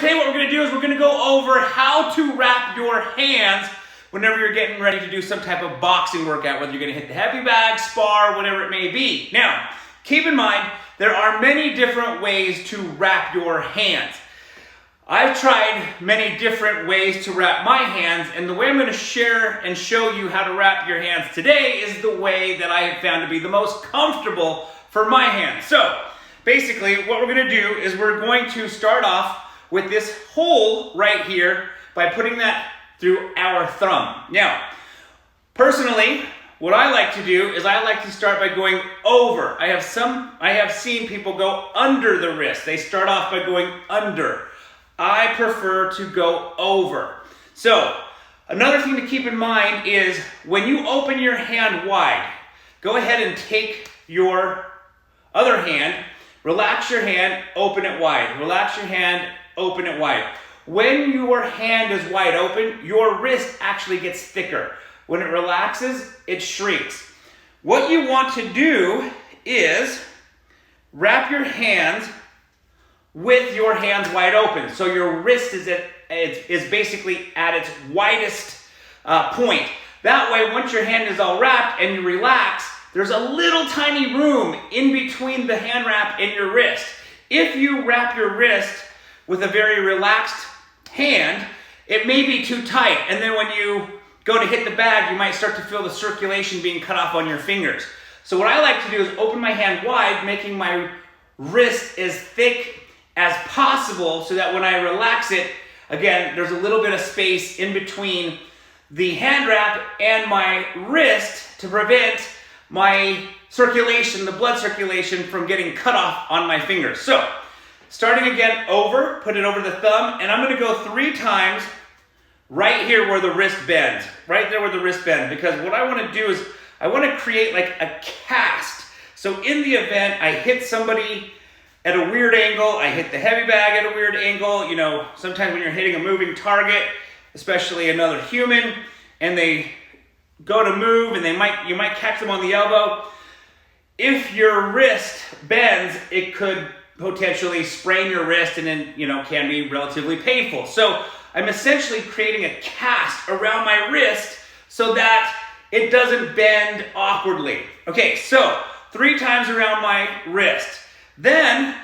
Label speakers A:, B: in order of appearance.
A: today what we're going to do is we're going to go over how to wrap your hands whenever you're getting ready to do some type of boxing workout, whether you're going to hit the heavy bag, spar, whatever it may be. Now, keep in mind, there are many different ways to wrap your hands. I've tried many different ways to wrap my hands, and the way I'm going to share and show you how to wrap your hands today is the way that I have found to be the most comfortable for my hands. So, basically, what we're going to do is we're going to start off with this hole right here by putting that through our thumb. Now, personally, what I like to do is I like to start by going over. I have seen people go under the wrist. They start off by going under. I prefer to go over. So, another thing to keep in mind is when you open your hand wide, go ahead and take your other hand, relax your hand, open it wide. Relax your hand, open it wide. When your hand is wide open, your wrist actually gets thicker. When it relaxes, it shrinks. What you want to do is wrap your hands with your hands wide open. So your wrist is basically at its widest point. That way, once your hand is all wrapped and you relax, there's a little tiny room in between the hand wrap and your wrist. If you wrap your wrist with a very relaxed hand, it may be too tight. And then when you go to hit the bag, you might start to feel the circulation being cut off on your fingers. So what I like to do is open my hand wide, making my wrist as thick as possible so that when I relax it, again, there's a little bit of space in between the hand wrap and my wrist to prevent my circulation, the blood circulation, from getting cut off on my fingers. So, starting again over, put it over the thumb, and I'm going to go 3 times right here where the wrist bends. Right there where the wrist bends. Because what I want to do is, I want to create like a cast. So in the event I hit somebody at a weird angle, I hit the heavy bag at a weird angle, you know, sometimes when you're hitting a moving target, especially another human, and they go to move and you might catch them on the elbow. If your wrist bends, it could potentially sprain your wrist and then, can be relatively painful. So I'm essentially creating a cast around my wrist so that it doesn't bend awkwardly. Okay, so 3 times around my wrist. Then